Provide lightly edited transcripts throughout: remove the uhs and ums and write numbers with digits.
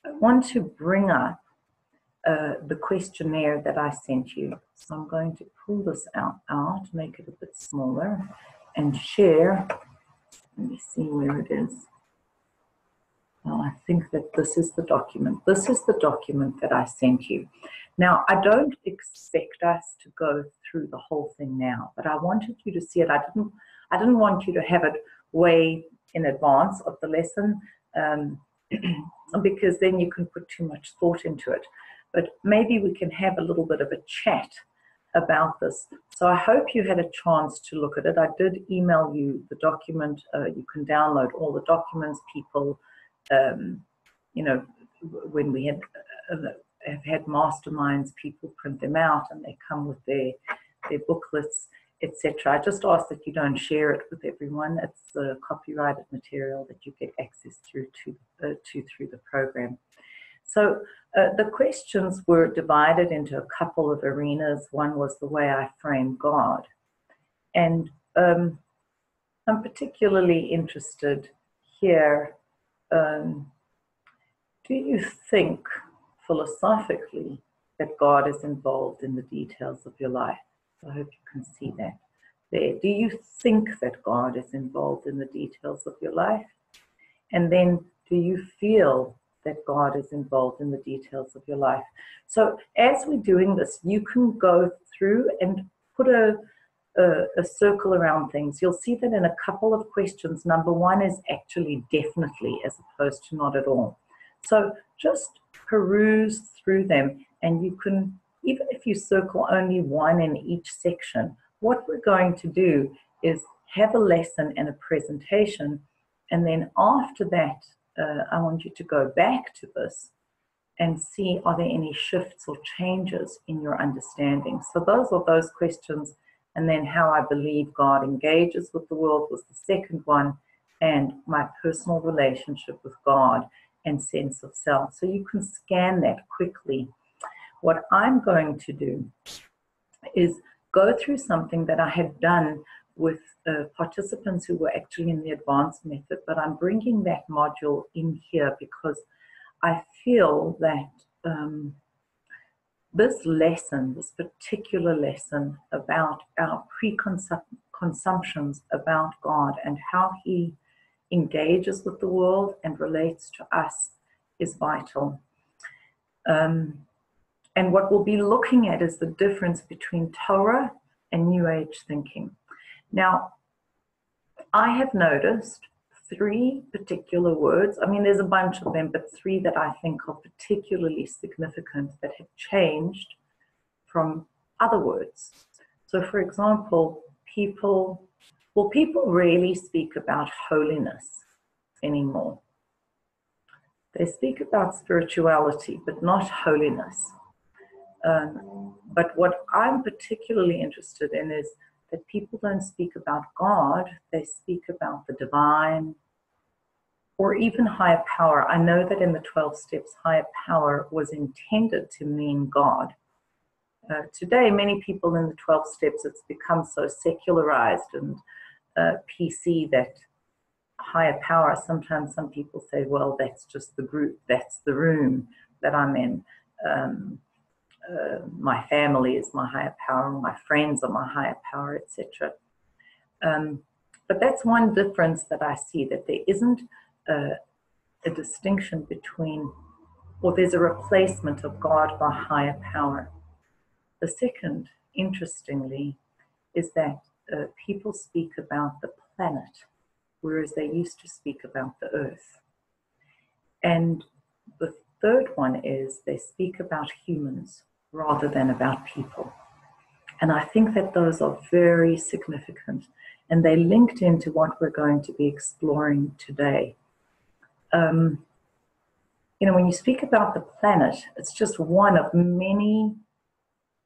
I want to bring up the questionnaire that I sent you. So I'm going to pull this out, make it a bit smaller, and share. Let me see where it is. Well, I think that this is the document. This is the document that I sent you. Now, I don't expect us to go through the whole thing now, but I wanted you to see it. I didn't want you to have it way in advance of the lesson, because then you can put too much thought into it. But maybe we can have a little bit of a chat about this. So I hope you had a chance to look at it. I did email you the document. You can download all the documents. People, you know, when we have had masterminds, people print them out and they come with their booklets, etc. I just ask that you don't share it with everyone. It's copyrighted material that you get access through the program. So the questions were divided into a couple of arenas. One was the way I frame God. And I'm particularly interested here. Do you think philosophically that God is involved in the details of your life? I hope you can see that there. Do you think that God is involved in the details of your life? And then, do you feel that God is involved in the details of your life? So as we're doing this, you can go through and put a circle around things. You'll see that in a couple of questions, number one is actually definitely as opposed to not at all. So just peruse through them, and you can, even if you circle only one in each section, what we're going to do is have a lesson and a presentation, and then after that, I want you to go back to this and see, are there any shifts or changes in your understanding? So those are those questions. And then how I believe God engages with the world was the second one, and my personal relationship with God and sense of self. So you can scan that quickly. What I'm going to do is go through something that I had done with participants who were actually in the advanced method, but I'm bringing that module in here because I feel that this lesson, this particular lesson about our preconceptions about God and how He engages with the world and relates to us is vital. And what we'll be looking at is the difference between Torah and New Age thinking. Now, I have noticed three particular words. I mean, there's a bunch of them, but three that I think are particularly significant that have changed from other words. So, for example, people rarely speak about holiness anymore. They speak about spirituality, but not holiness. But what I'm particularly interested in is that people don't speak about God, they speak about the divine or even higher power. I know that in the 12 steps, higher power was intended to mean God. Today, many people in the 12 steps, it's become so secularized and PC that higher power, sometimes some people say, well, that's just the group, that's the room that I'm in. My family is my higher power, my friends are my higher power, etc. But that's one difference that I see, that there isn't a distinction between, or there's a replacement of God by higher power. The second, interestingly, is that people speak about the planet, whereas they used to speak about the earth. And the third one is they speak about humans rather than about people. And I think that those are very significant, and they linked into what we're going to be exploring today. You know, when you speak about the planet, it's just one of many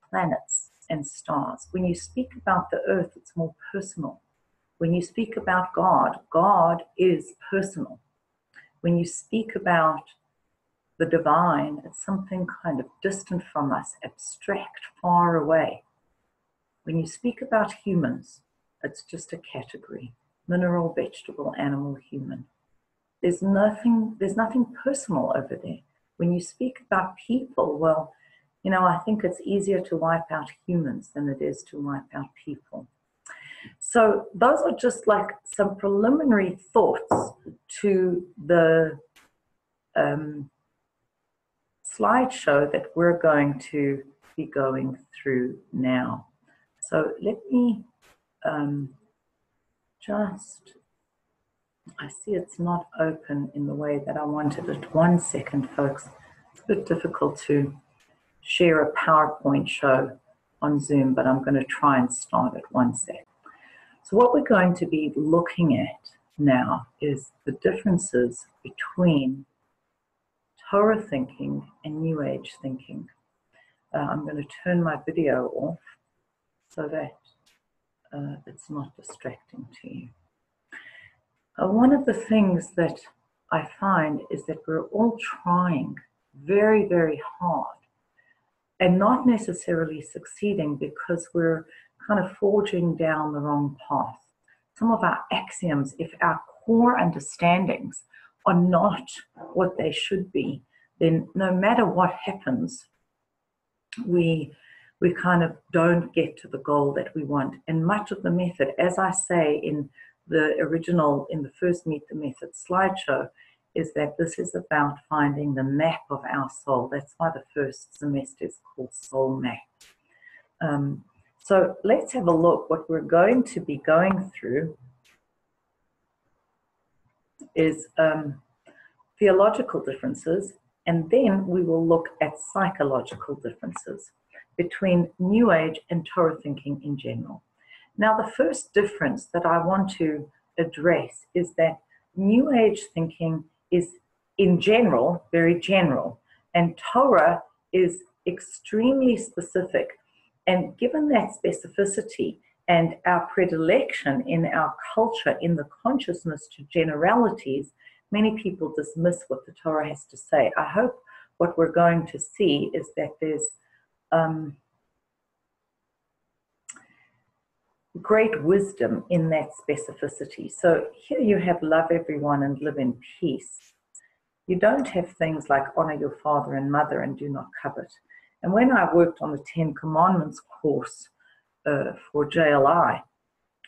planets and stars. When you speak about the earth, it's more personal. When you speak about God, God is personal. When you speak about the divine, it's something kind of distant from us, abstract, far away. When you speak about humans, it's just a category: mineral, vegetable, animal, human. There's nothing personal over there. when you speak about people, well, you know, I think it's easier to wipe out humans than it is to wipe out people. So those are just like some preliminary thoughts to the slideshow that we're going to be going through now. So let me I see it's not open in the way that I wanted it. 1 second, folks. It's a bit difficult to share a PowerPoint show on Zoom, but I'm going to try and start it. 1 sec. So what we're going to be looking at now is the differences between Torah thinking and New Age thinking. I'm going to turn my video off so that it's not distracting to you. One of the things that I find is that we're all trying very, very hard and not necessarily succeeding because we're kind of forging down the wrong path. Some of our axioms, if our core understandings are not what they should be, then no matter what happens, we kind of don't get to the goal that we want. And much of the method, as I say in the original, in the first Meet the Method slideshow, is that this is about finding the map of our soul. That's why the first semester is called Soul Map. So let's have a look. What we're going to be going through is theological differences, and then we will look at psychological differences between New Age and Torah thinking in general. Now, the first difference that I want to address is that New Age thinking is, in general, very general, and Torah is extremely specific. And given that specificity and our predilection in our culture, in the consciousness to generalities, many people dismiss what the Torah has to say. I hope what we're going to see is that there's great wisdom in that specificity. So here you have love everyone and live in peace. You don't have things like honor your father and mother and do not covet. And when I worked on the 10 Commandments course for JLI,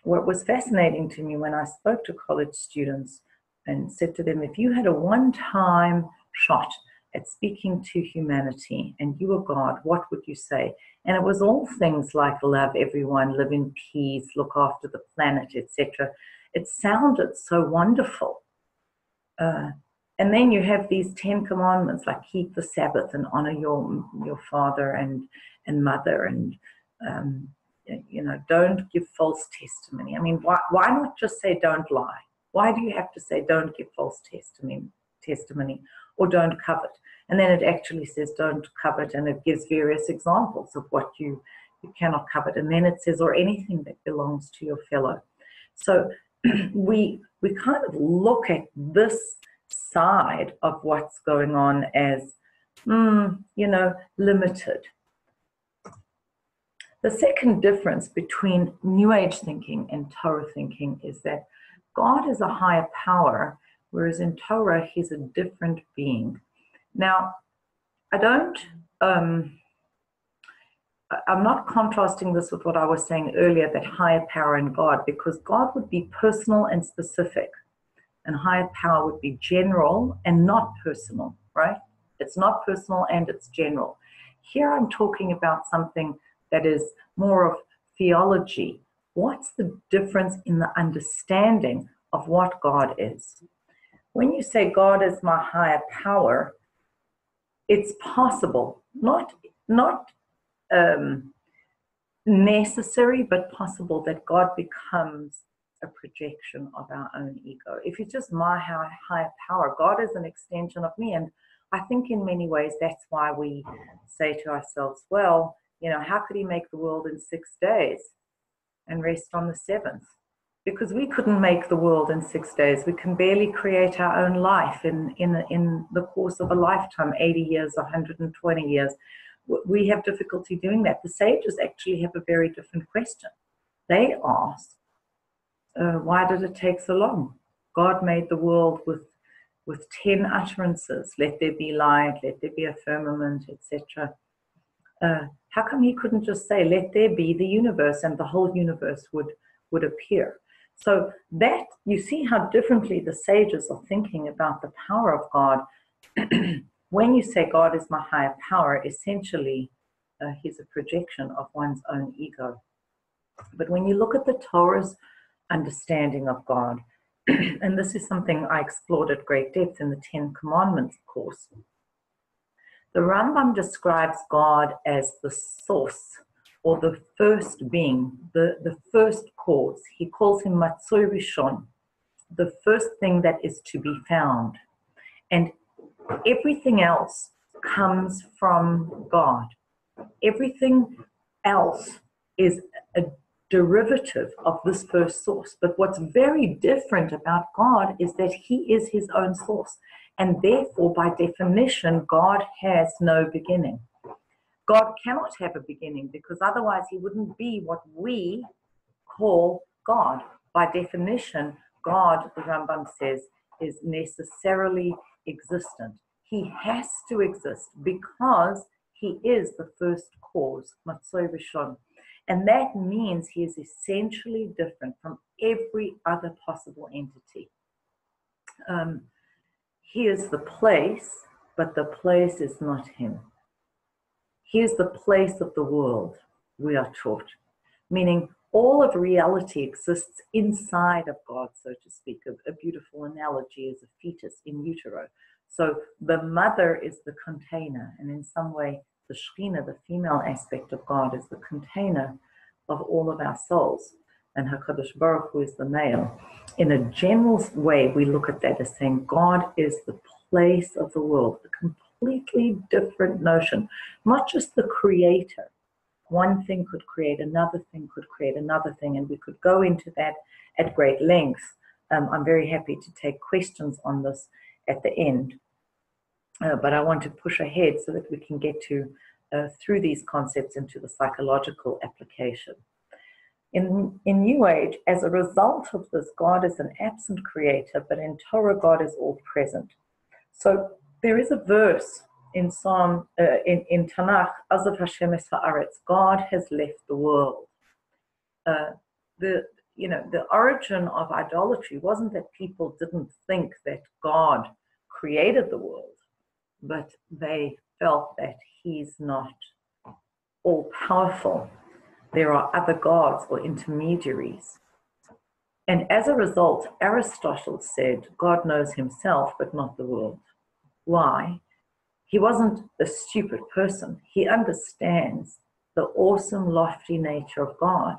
what was fascinating to me when I spoke to college students and said to them, if you had a one-time shot at speaking to humanity and you were God, what would you say? And it was all things like love everyone, live in peace, look after the planet, etc. It sounded so wonderful. And then you have these 10 commandments, like keep the Sabbath and honor your father and mother, and you know, don't give false testimony. I mean, why not just say don't lie? Why do you have to say don't give false testimony or don't covet? And then it actually says don't covet, and it gives various examples of what you cannot covet. And then it says or anything that belongs to your fellow. So we kind of look at this side of what's going on as, you know, limited. The second difference between New Age thinking and Torah thinking is that God is a higher power, whereas in Torah, he's a different being. Now, I'm not contrasting this with what I was saying earlier, that higher power and God, because God would be personal and specific, and higher power would be general and not personal, right? It's not personal and it's general. Here I'm talking about something that is more of theology. What's the difference in the understanding of what God is? When you say God is my higher power, it's possible, not necessary, but possible that God becomes a projection of our own ego. If it's just my higher power, God is an extension of me. And I think in many ways that's why we say to ourselves, well, you know, how could he make the world in 6 days and rest on the seventh? Because we couldn't make the world in 6 days. We can barely create our own life in the course of a lifetime, 80 years, 120 years. We have difficulty doing that. The sages actually have a very different question. They ask, why did it take so long? God made the world with with 10 utterances, let there be light, let there be a firmament, etc. How come he couldn't just say, let there be the universe, and the whole universe would appear? So that, you see how differently the sages are thinking about the power of God. When you say God is my higher power, essentially he's a projection of one's own ego. But when you look at the Torah's understanding of God, and this is something I explored at great depth in the 10 Commandments course, the Rambam describes God as the source, or the first being, the first cause. He calls him Matzoi Rishon, the first thing that is to be found. And everything else comes from God. Everything else is a derivative of this first source. But what's very different about God is that he is his own source. And therefore, by definition, God has no beginning. God cannot have a beginning, because otherwise he wouldn't be what we call God. By definition, God, the Rambam says, is necessarily existent. He has to exist because he is the first cause, Matzoi Rishon. And that means he is essentially different from every other possible entity. He is the place, but the place is not him. He is the place of the world, we are taught. Meaning all of reality exists inside of God, so to speak. A beautiful analogy is a fetus in utero. So the mother is the container, and in some way the Shekhinah, the female aspect of God, is the container of all of our souls. And HaKadosh Baruch Hu is the male. In a general way, we look at that as saying God is the place of the world, a completely different notion, not just the creator. One thing could create another thing, could create another thing, and we could go into that at great length. I'm very happy to take questions on this at the end, but I want to push ahead so that we can get to through these concepts into the psychological application. In New Age, as a result of this, God is an absent creator, but in Torah, God is all present. So there is a verse in Psalm, in Tanakh, Azav Hashem es haaretz, God has left the world. The origin of idolatry wasn't that people didn't think that God created the world, but they felt that he's not all powerful. There are other gods or intermediaries. And as a result, Aristotle said, God knows himself, but not the world. Why? He wasn't a stupid person. He understands the awesome, lofty nature of God,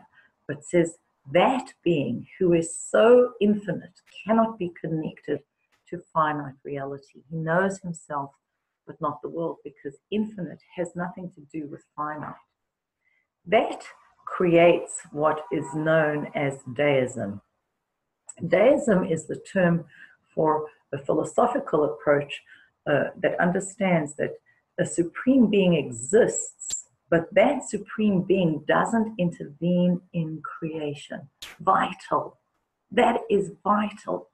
but says that being who is so infinite cannot be connected to finite reality. He knows himself, but not the world, because infinite has nothing to do with finite. That creates what is known as deism. Deism is the term for a philosophical approach that understands that a supreme being exists, but that supreme being doesn't intervene in creation. Vital. That is vital,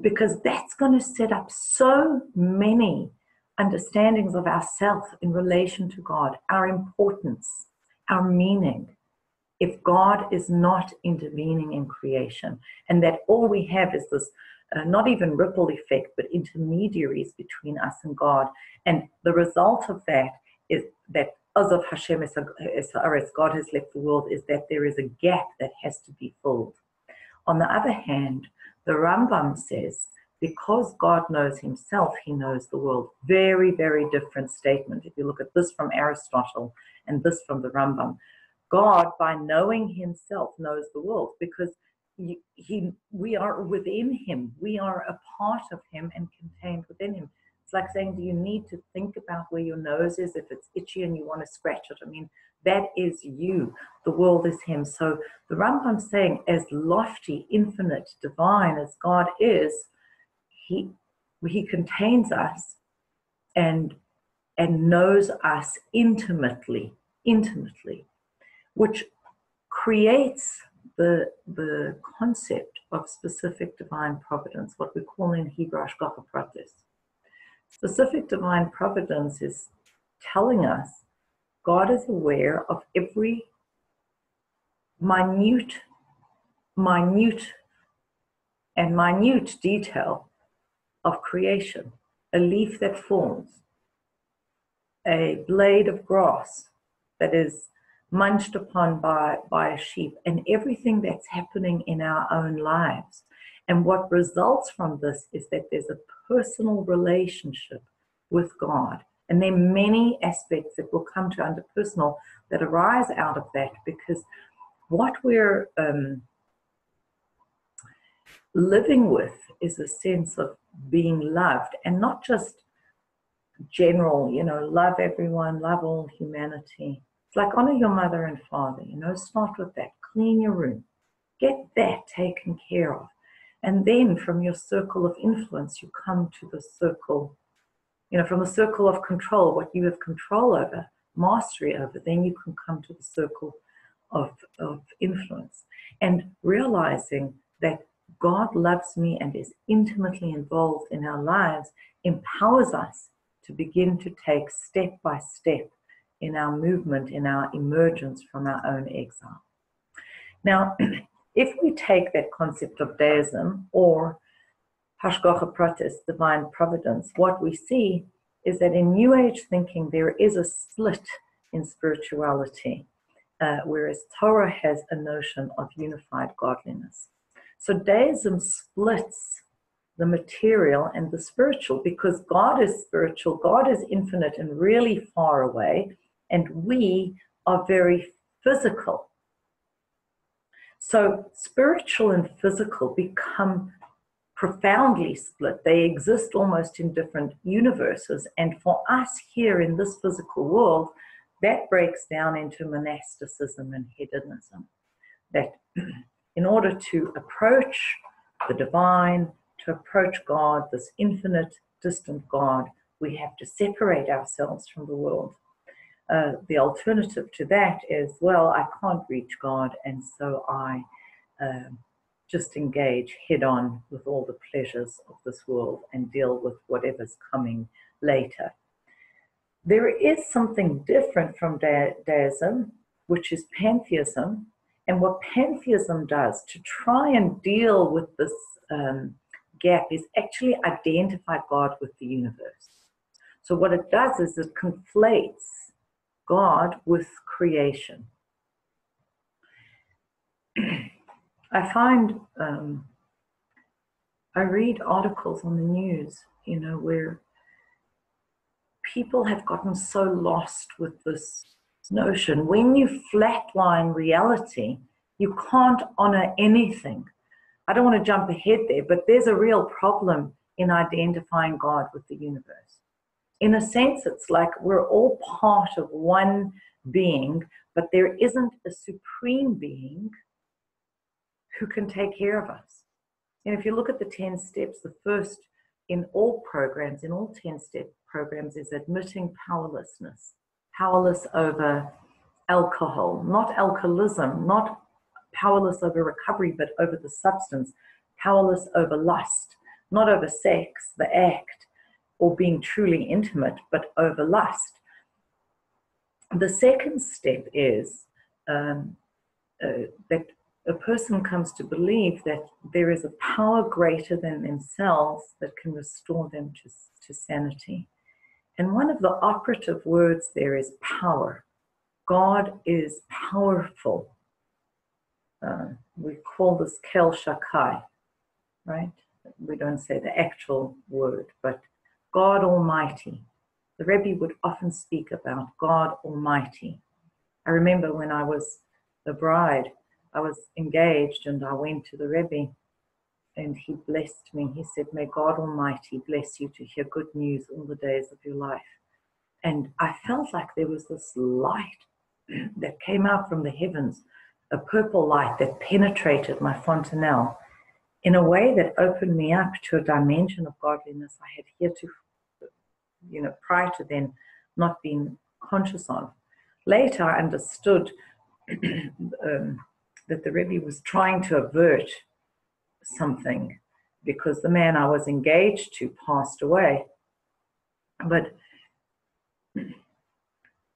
because that's going to set up so many understandings of ourself in relation to God, our importance, our meaning, if God is not intervening in creation, and that all we have is this not even ripple effect, but intermediaries between us and God. And the result of that is that Azav Hashem es haaretz, God has left the world, is that there is a gap that has to be filled. On the other hand, the Rambam says, because God knows himself, he knows the world. Very, very different statement. If you look at this from Aristotle and this from the Rambam, God, by knowing himself, knows the world, because we are within him. We are a part of him and contained within him. It's like saying, do you need to think about where your nose is if it's itchy and you want to scratch it? I mean, that is you. The world is him. So the Rambam's saying, as lofty, infinite, divine as God is, he contains us and knows us intimately, which creates the concept of specific divine providence, what we call in Hebrew hashgacha pratis. Specific divine providence is telling us God is aware of every minute detail of creation. A leaf that falls, a blade of grass that is munched upon by a sheep, and everything that's happening in our own lives. And what results from this is that there's a personal relationship with God. And there are many aspects that will come to underpersonal that arise out of that, because what we're living with is a sense of being loved, and not just general, love everyone, love all humanity. It's like honor your mother and father, start with that. Clean your room. Get that taken care of. And then from your circle of influence, you come to the circle, from the circle of control, what you have control over, mastery over, then you can come to the circle of influence. And realizing that God loves me and is intimately involved in our lives empowers us to begin to take step by step in our movement, in our emergence from our own exile. Now, if we take that concept of deism or hashgacha pratis, divine providence, what we see is that in New Age thinking there is a split in spirituality, whereas Torah has a notion of unified godliness. So deism splits the material and the spiritual, because God is spiritual, God is infinite and really far away, and we are very physical. So spiritual and physical become profoundly split. They exist almost in different universes. And for us here in this physical world, that breaks down into monasticism and hedonism. That in order to approach the divine, to approach God, this infinite, distant God, we have to separate ourselves from the world. The alternative to that is, well, I can't reach God, and so I just engage head on with all the pleasures of this world and deal with whatever's coming later. There is something different from deism, which is pantheism. And what pantheism does to try and deal with this gap is actually identify God with the universe. So what it does is it conflates God with creation. I find, I read articles on the news, where people have gotten so lost with this notion. When you flatline reality, you can't honor anything. I don't want to jump ahead there, but there's a real problem in identifying God with the universe. In a sense, it's like we're all part of one being, but there isn't a supreme being who can take care of us. And if you look at the 10 steps, the first in all programs, in all 10-step programs, is admitting powerlessness. Powerless over alcohol, not alcoholism, not powerless over recovery, but over the substance. Powerless over lust, not over sex, the act, or being truly intimate, but over lust. The second step is that a person comes to believe that there is a power greater than themselves that can restore them to sanity. And one of the operative words there is power. God is powerful. We call this Kel Shakai, right? We don't say the actual word, but God Almighty. The Rebbe would often speak about God Almighty. I remember when I was a bride, I was engaged and I went to the Rebbe and he blessed me. He said, may God Almighty bless you to hear good news all the days of your life. And I felt like there was this light that came out from the heavens, a purple light that penetrated my fontanelle in a way that opened me up to a dimension of godliness I had heretofore, prior to then, not been conscious of. Later, I understood the that the Rebbe was trying to avert something because the man I was engaged to passed away. But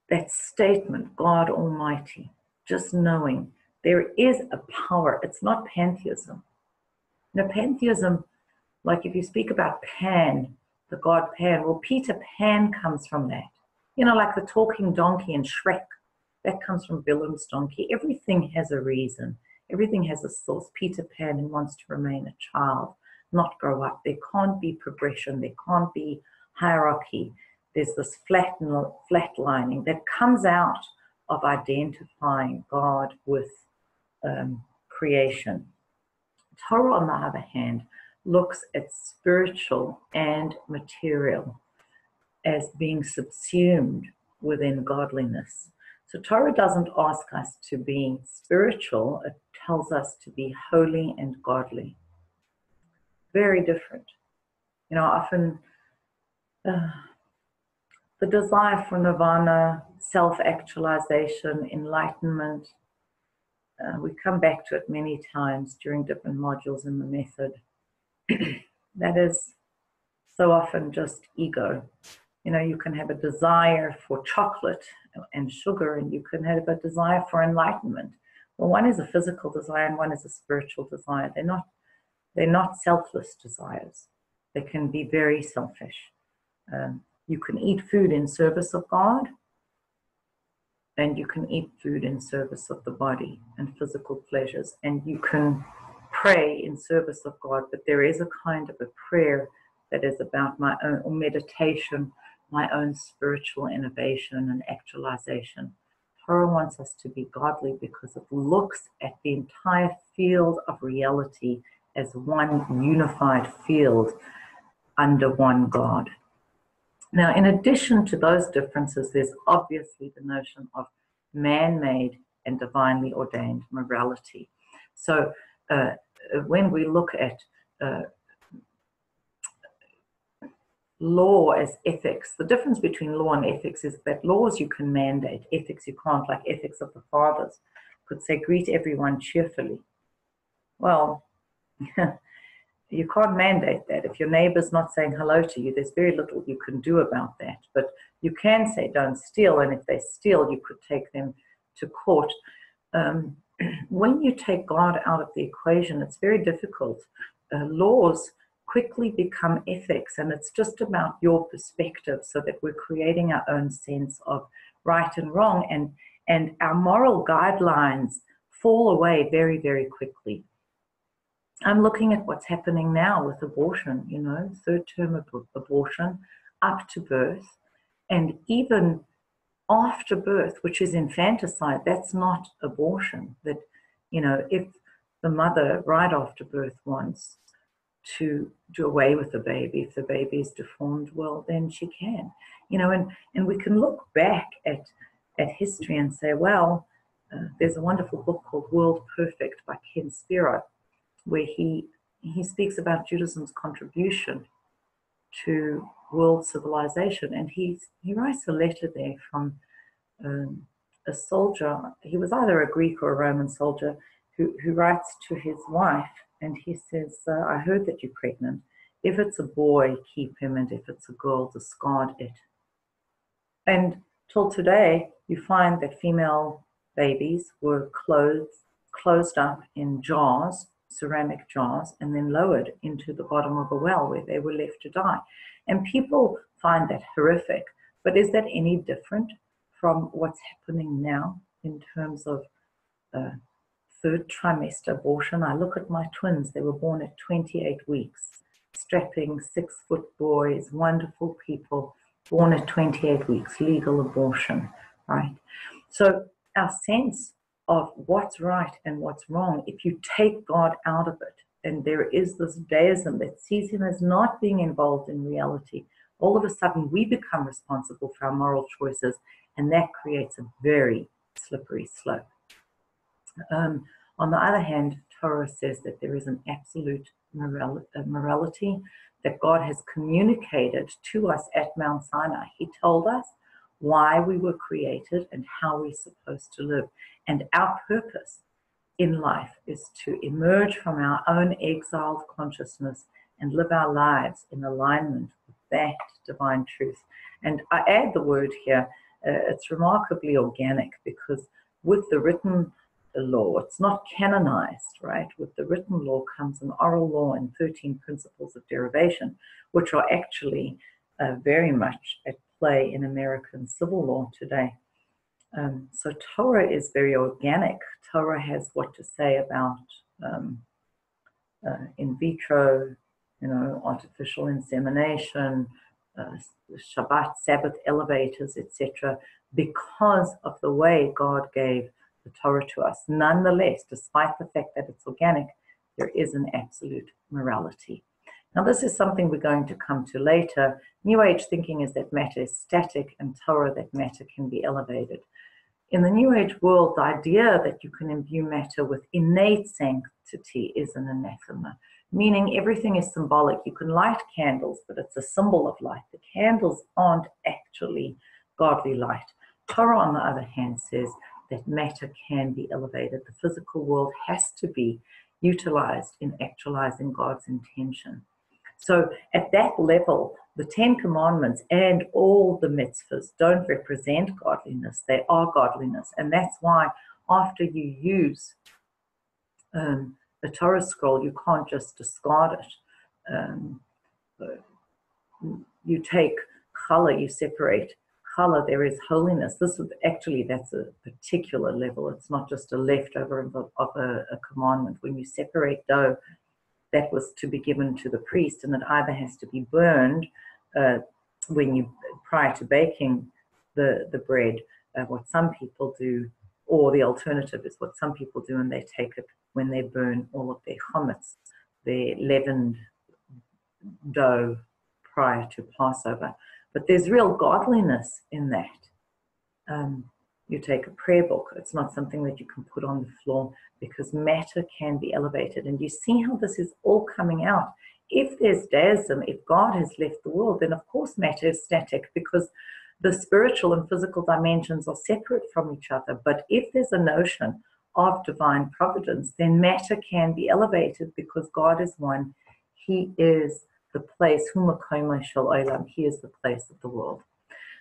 that statement, God Almighty, just knowing there is a power, it's not pantheism. Now, pantheism, like if you speak about Pan, the god Pan, well, Peter Pan comes from that. You know, like the talking donkey in Shrek, that comes from Bilam's donkey. Everything has a reason. Everything has a source. Peter Pan, who wants to remain a child, not grow up. There can't be progression. There can't be hierarchy. There's this flatlining that comes out of identifying God with creation. Torah, on the other hand, looks at spiritual and material as being subsumed within godliness. So Torah doesn't ask us to be spiritual, it tells us to be holy and godly. Very different. You know, often the desire for nirvana, self-actualization, enlightenment, we come back to it many times during different modules in the method. That is so often just ego. You know, you can have a desire for chocolate and sugar, and you can have a desire for enlightenment. Well, one is a physical desire and one is a spiritual desire. They're not selfless desires. They can be very selfish. You can eat food in service of God, and you can eat food in service of the body and physical pleasures, and you can pray in service of God, but there is a kind of a prayer that is about my own, or meditation, my own spiritual innovation and actualization. Torah wants us to be godly because it looks at the entire field of reality as one unified field under one God. Now, in addition to those differences, there's obviously the notion of man-made and divinely ordained morality. So when we look at law as ethics, the difference between law and ethics is that laws you can mandate, ethics you can't, like ethics of the fathers could say, greet everyone cheerfully. Well, you can't mandate that. If your neighbor's not saying hello to you, there's very little you can do about that. But you can say don't steal, and if they steal, you could take them to court. When you take God out of the equation, it's very difficult. Laws quickly become ethics, and it's just about your perspective, so that we're creating our own sense of right and wrong, and our moral guidelines fall away very, very quickly. I'm looking at what's happening now with abortion, you know, third term abortion up to birth, and even after birth, which is infanticide. That's not abortion. That, you know, if the mother right after birth wants to do away with the baby, if the baby is deformed, well, then she can, you know, and we can look back at history and say, well, there's a wonderful book called World Perfect by Ken Spiro, where he speaks about Judaism's contribution to world civilization, and he writes a letter there from a soldier. He was either a Greek or a Roman soldier who writes to his wife, and he says, I heard that you're pregnant. If it's a boy, keep him, and if it's a girl, discard it. And till today, you find that female babies were closed up in jars, ceramic jars, and then lowered into the bottom of a well where they were left to die. And people find that horrific. But is that any different from what's happening now in terms of third trimester abortion? I look at my twins. They were born at 28 weeks, strapping 6-foot boys, wonderful people, born at 28 weeks, legal abortion, right? So our sense of what's right and what's wrong, if you take God out of it, and there is this deism that sees him as not being involved in reality, all of a sudden we become responsible for our moral choices, and that creates a very slippery slope. On the other hand, Torah says that there is an absolute morality that God has communicated to us at Mount Sinai. He told us why we were created and how we're supposed to live. And our purpose in life is to emerge from our own exiled consciousness and live our lives in alignment with that divine truth. And I add the word here, it's remarkably organic, because with the written law, it's not canonized, right? With the written law comes an oral law and 13 principles of derivation, which are actually very much at play in American civil law today. So Torah is very organic. Torah has what to say about in vitro, artificial insemination, Shabbat, Sabbath elevators, etc., because of the way God gave the Torah to us. Nonetheless, despite the fact that it's organic, there is an absolute morality. Now, this is something we're going to come to later. New Age thinking is that matter is static, and Torah that matter can be elevated. In the New Age world, the idea that you can imbue matter with innate sanctity is an anathema, meaning everything is symbolic. You can light candles, but it's a symbol of light. The candles aren't actually godly light. Torah, on the other hand, says that matter can be elevated. The physical world has to be utilized in actualizing God's intention. So at that level, the 10 Commandments and all the mitzvahs don't represent godliness. They are godliness. And that's why after you use a Torah scroll, you can't just discard it. You take challah, you separate challah, there is holiness. This is actually, that's a particular level. It's not just a leftover of a commandment. When you separate dough, that was to be given to the priest, and it either has to be burned prior to baking the bread, what some people do, or the alternative is what some people do, and they take it when they burn all of their chametz, their leavened dough prior to Passover. But there's real godliness in that. You take a prayer book. It's not something that you can put on the floor, because matter can be elevated. And you see how this is all coming out. If there's deism, if God has left the world, then of course matter is static, because the spiritual and physical dimensions are separate from each other. But if there's a notion of divine providence, then matter can be elevated, because God is one. He is the place, Hu Makom Shel Olam. He is the place of the world.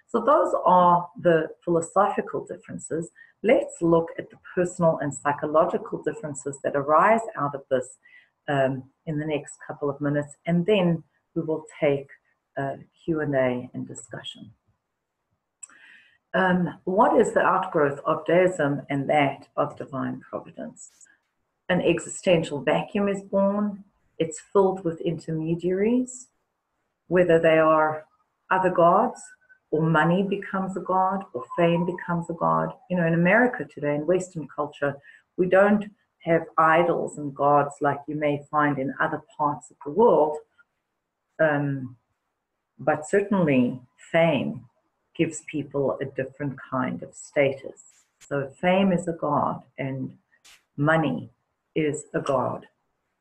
So those are the philosophical differences. Let's look at the personal and psychological differences that arise out of this in the next couple of minutes, and then we will take Q&A and discussion. What is the outgrowth of deism and that of divine providence? An existential vacuum is born. It's filled with intermediaries, whether they are other gods, or money becomes a god, or fame becomes a god. In America today, in Western culture, we don't have idols and gods like you may find in other parts of the world, but certainly fame gives people a different kind of status. So fame is a god, and money is a god.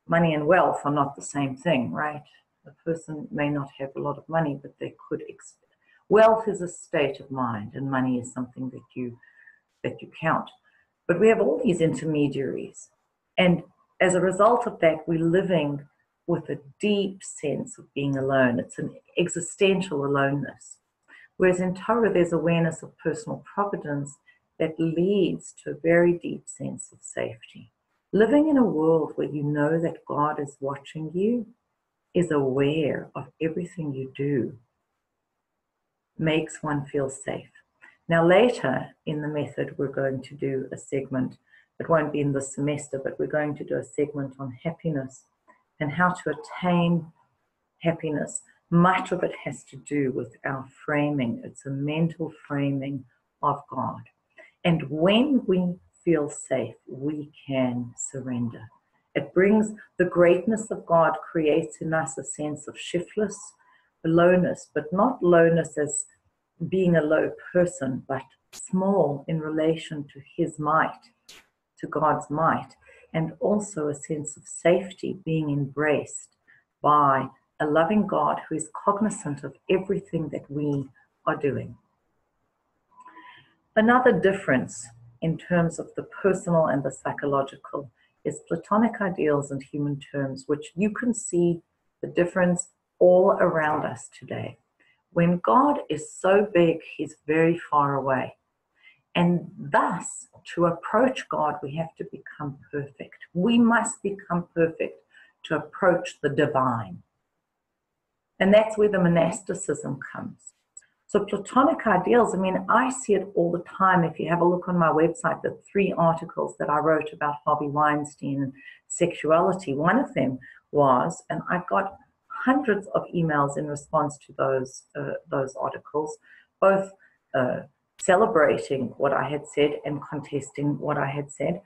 Money and wealth are not the same thing, right? A person may not have a lot of money, but they could wealth is a state of mind, and money is something that you count. But we have all these intermediaries, and as a result of that, we're living with a deep sense of being alone. It's an existential aloneness. Whereas in Torah, there's awareness of personal providence that leads to a very deep sense of safety. Living in a world where you know that God is watching you, is aware of everything you do, makes one feel safe. Now later in the method, we're going to do a segment. It won't be in this semester, but we're going to do a segment on happiness and how to attain happiness. Much of it has to do with our framing. It's a mental framing of God. And when we feel safe, we can surrender. It brings the greatness of God, creates in us a sense of shiftless, lowness, but not lowness as being a low person, but small in relation to his might, to God's might, and also a sense of safety, being embraced by a loving God who is cognizant of everything that we are doing. Another difference in terms of the personal and the psychological is Platonic ideals and human terms, which you can see the difference all around us today. When God is so big, he's very far away. And thus, to approach God, we have to become perfect. We must become perfect to approach the divine. And that's where the monasticism comes. So Platonic ideals, I mean, I see it all the time. If you have a look on my website, the 3 articles that I wrote about Harvey Weinstein and sexuality, one of them was, and I got hundreds of emails in response to those articles, both celebrating what I had said and contesting what I had said.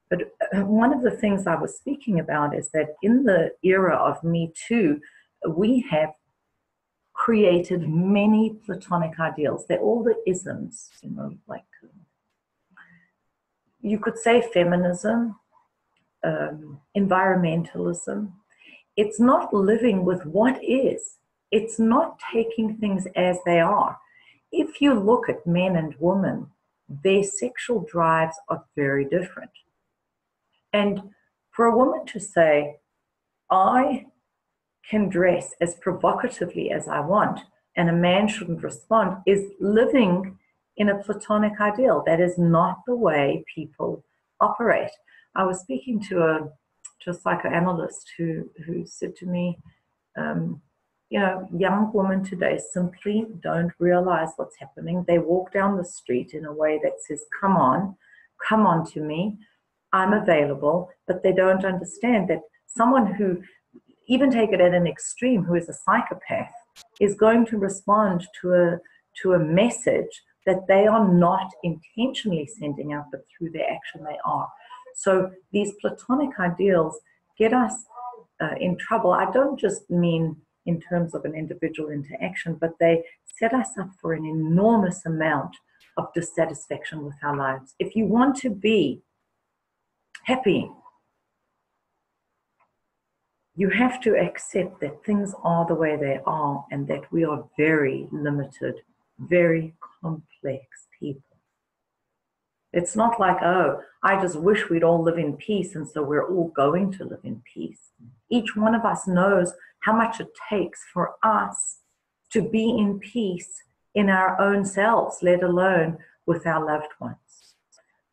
But one of the things I was speaking about is that in the era of Me Too, we have created many Platonic ideals. They're all the isms, you know, like you could say feminism, environmentalism. It's not living with what is. It's not taking things as they are. If you look at men and women, their sexual drives are very different. And for a woman to say, I can dress as provocatively as I want, and a man shouldn't respond, is living in a Platonic ideal. That is not the way people operate. I was speaking to a psychoanalyst who said to me, you know, young women today simply don't realize what's happening. They walk down the street in a way that says, come on to me, I'm available, but they don't understand that someone who, even take it at an extreme, who is a psychopath, is going to respond to a message that they are not intentionally sending out, but through their action they are. So these Platonic ideals get us in trouble. I don't just mean in terms of an individual interaction, but they set us up for an enormous amount of dissatisfaction with our lives. If you want to be happy, you have to accept that things are the way they are and that we are very limited, very complex people. It's not like, oh, I just wish we'd all live in peace and so we're all going to live in peace. Each one of us knows how much it takes for us to be in peace in our own selves, let alone with our loved ones.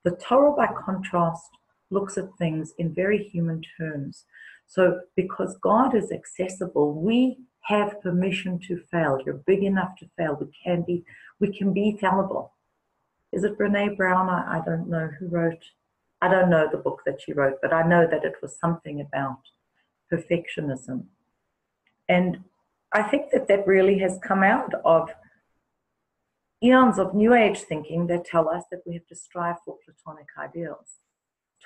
The Torah, by contrast, looks at things in very human terms. So because God is accessible, we have permission to fail. You're big enough to fail. We can be fallible. Is it Brene Brown? I don't know who wrote. I don't know the book that she wrote, but I know that it was something about perfectionism. And I think that really has come out of eons of New Age thinking that tell us that we have to strive for Platonic ideals.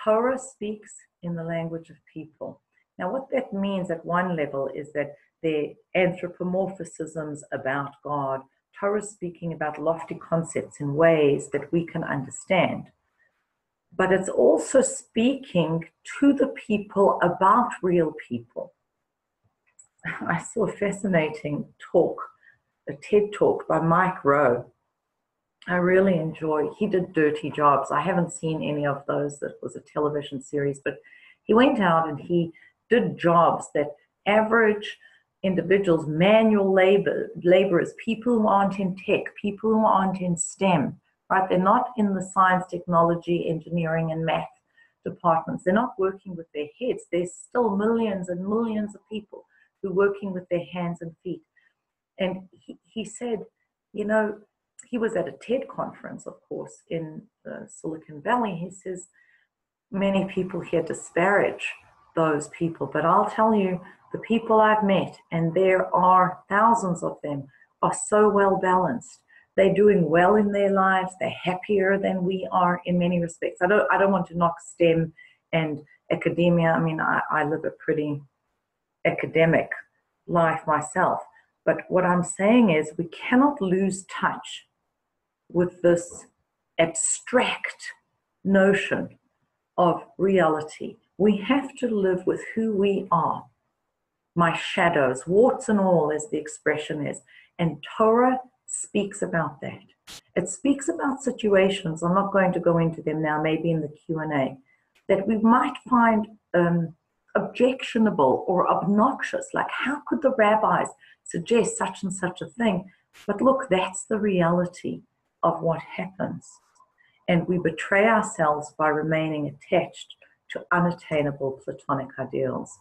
Torah speaks in the language of people. Now, what that means at one level is that the anthropomorphisms about God, Torah is speaking about lofty concepts in ways that we can understand. But it's also speaking to the people about real people. I saw a fascinating talk, a TED talk by Mike Rowe. I really enjoy. He did Dirty Jobs. I haven't seen any of those. That was a television series, but he went out and he did jobs that average individuals, manual laborers, people who aren't in tech, people who aren't in STEM, right? They're not in the science, technology, engineering, and math departments. They're not working with their heads. There's still millions and millions of people who are working with their hands and feet. And he said, you know, he was at a TED conference, of course, in Silicon Valley. He says, many people here disparage those people, but I'll tell you, the people I've met, and there are thousands of them, are so well balanced. They're doing well in their lives. They're happier than we are in many respects. I don't want to knock STEM and academia. I mean, I live a pretty academic life myself. But what I'm saying is we cannot lose touch with this abstract notion of reality. We have to live with who we are. My shadows, warts and all, as the expression is. And Torah speaks about that. It speaks about situations, I'm not going to go into them now, maybe in the Q&A, that we might find objectionable or obnoxious, like how could the rabbis suggest such and such a thing? But look, that's the reality of what happens. And we betray ourselves by remaining attached to unattainable Platonic ideals.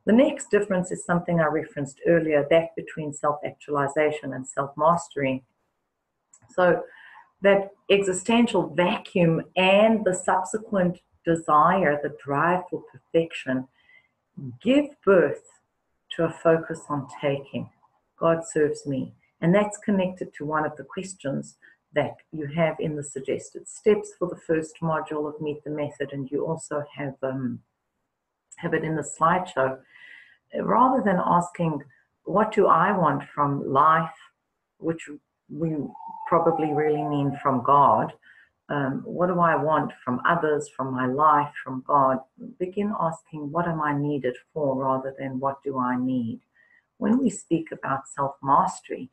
The next difference is something I referenced earlier, that between self-actualization and self-mastery. So that existential vacuum and the subsequent desire, the drive for perfection, give birth to a focus on taking. God serves me. And that's connected to one of the questions that you have in the suggested steps for the first module of Meet the Method, and you also have it in the slideshow. Rather than asking, what do I want from life, which we probably really mean from God, what do I want from others, from my life, from God? Begin asking, what am I needed for, rather than what do I need? When we speak about self-mastery,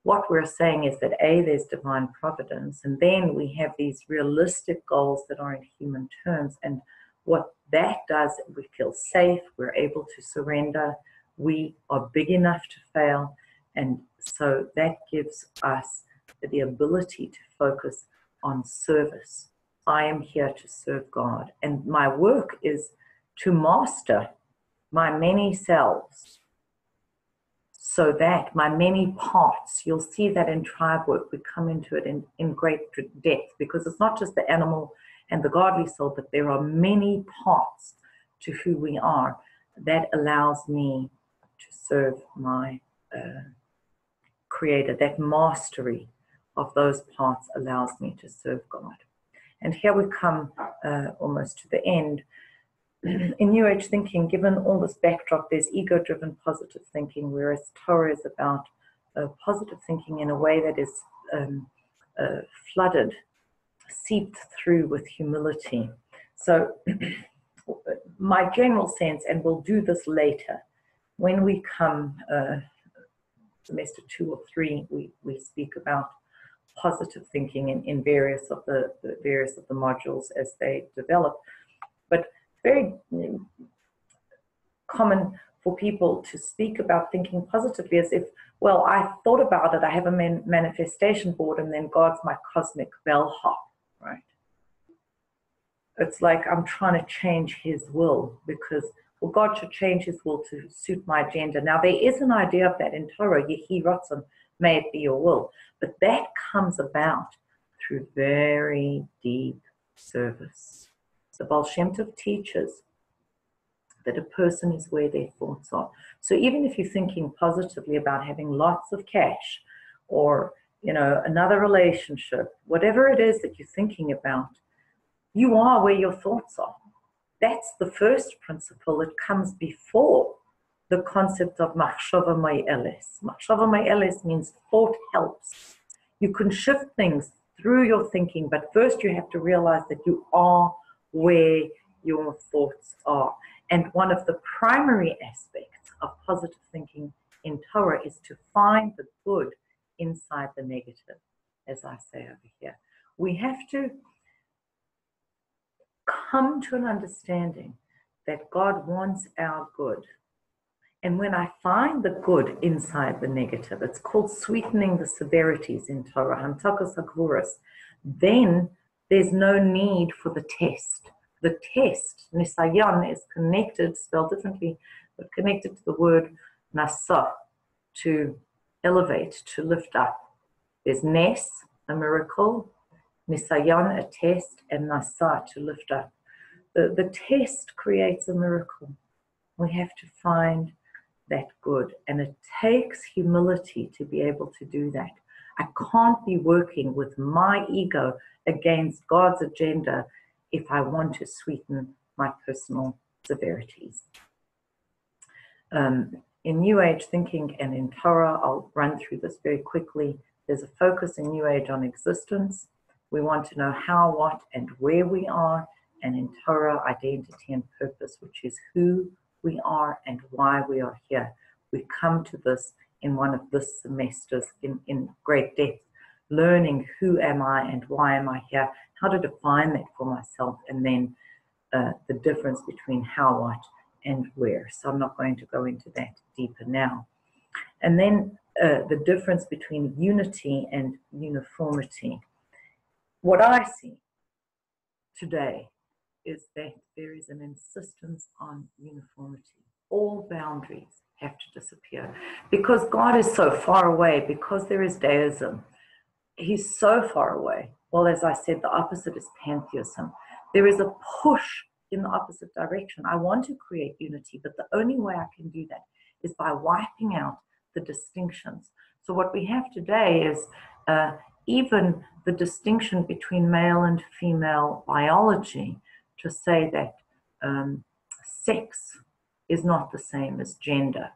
what we're saying is that A, there's divine providence, and then we have these realistic goals that are in human terms, and what that does, we feel safe, we're able to surrender, we are big enough to fail, and so that gives us the ability to focus on service. I am here to serve God, and my work is to master my many selves, so that my many parts, you'll see that in tribe work, we come into it in great depth, because it's not just the animal and the godly soul, but there are many parts to who we are that allows me to serve my Creator. That mastery of those parts allows me to serve God. And here we come almost to the end. In New Age thinking, given all this backdrop, there's ego-driven positive thinking, whereas Torah is about positive thinking in a way that is flooded, seeped through with humility. So my general sense, and we'll do this later, when we come semester 2 or 3, we speak about positive thinking in various of the modules as they develop. But very common for people to speak about thinking positively as if, well, I thought about it, I have a manifestation board, and then God's my cosmic bellhop, right? It's like I'm trying to change his will because, well, God should change his will to suit my agenda. Now, there is an idea of that in Torah, Yehi Ratzon, may it be your will. But that comes about through very deep service. The Baal Shem Tov teaches that a person is where their thoughts are. So even if you're thinking positively about having lots of cash or, another relationship, whatever it is that you're thinking about, you are where your thoughts are. That's the first principle. It comes before the concept of machshava ma'eles. Machshava ma'eles means thought helps. You can shift things through your thinking, but first you have to realize that you are where your thoughts are. And one of the primary aspects of positive thinking in Torah is to find the good inside the negative, as I say over here. We have to come to an understanding that God wants our good. And when I find the good inside the negative, it's called sweetening the severities in Torah, Hamtakas HaGvuras, then there's no need for the test. The test, nisayon, is connected, spelled differently, but connected to the word nasa, to elevate, to lift up. There's nes, a miracle, nisayon, a test, and nasa, to lift up. The test creates a miracle. We have to find that good, and it takes humility to be able to do that. I can't be working with my ego against God's agenda if I want to sweeten my personal severities. In New Age thinking and in Torah, I'll run through this very quickly. There's a focus in New Age on existence. We want to know how, what, and where we are. And in Torah, identity and purpose, which is who we are and why we are here. We come to this in one of this semesters in great depth learning who am I and why am I here, how to define that for myself, and then the difference between how, what, and where. So I'm not going to go into that deeper now. And then the difference between unity and uniformity. What I see today is that there is an insistence on uniformity. All boundaries have to disappear because God is so far away, because there is deism. He's so far away. Well, as I said, the opposite is pantheism. There is a push in the opposite direction. I want to create unity, but the only way I can do that is by wiping out the distinctions. So what we have today is even the distinction between male and female biology, to say that sex is not the same as gender.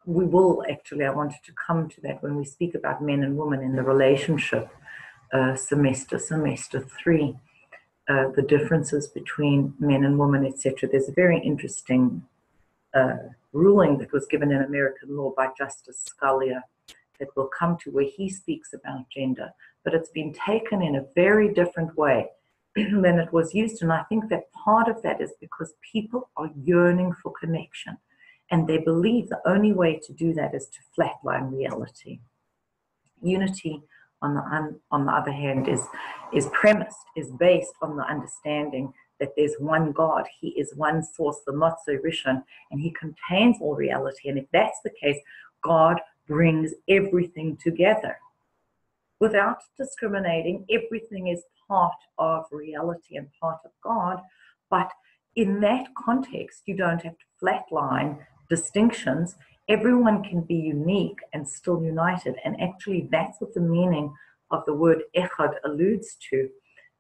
We will actually, I wanted to come to that when we speak about men and women in the relationship semester 3, the differences between men and women, etc. There's a very interesting ruling that was given in American law by Justice Scalia that will come to where he speaks about gender, but it's been taken in a very different way than it was used. And I think that part of that is because people are yearning for connection, and they believe the only way to do that is to flatline reality. Unity, on the other hand, is premised, is based on the understanding that there's one God. He is one source, the Motso Rishon, and he contains all reality. And if that's the case, God brings everything together. Without discriminating, everything is part of reality and part of God. But in that context, you don't have to flatline distinctions. Everyone can be unique and still united. And actually, that's what the meaning of the word echad alludes to.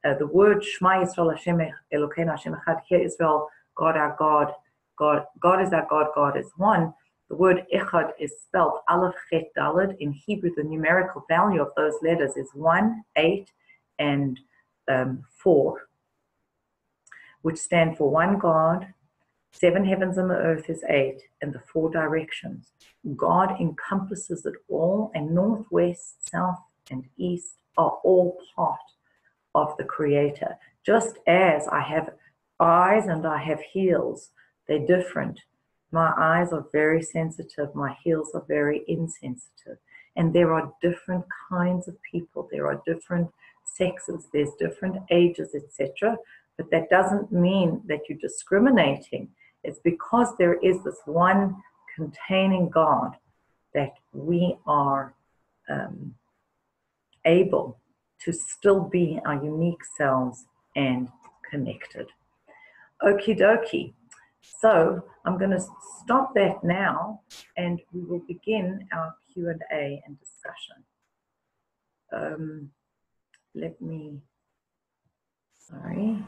The word Shema Yisrael Hashem Elokeinu Hashem Echad, Hear Israel, God our God, God is our God, God is one. The word echad is spelled Aleph Chet Daled. In Hebrew, the numerical value of those letters is 1, 8, and 4, which stand for one God. 7 heavens and the earth is 8, and the 4 directions. God encompasses it all, and north, west, south, and east are all part of the Creator. Just as I have eyes and I have heels, they're different. My eyes are very sensitive, my heels are very insensitive. And there are different kinds of people, there are different sexes, there's different ages, etc. But that doesn't mean that you're discriminating. It's because there is this one containing God that we are able to still be our unique selves and connected. Okie dokie. So I'm going to stop that now, and we will begin our Q&A and discussion. Sorry.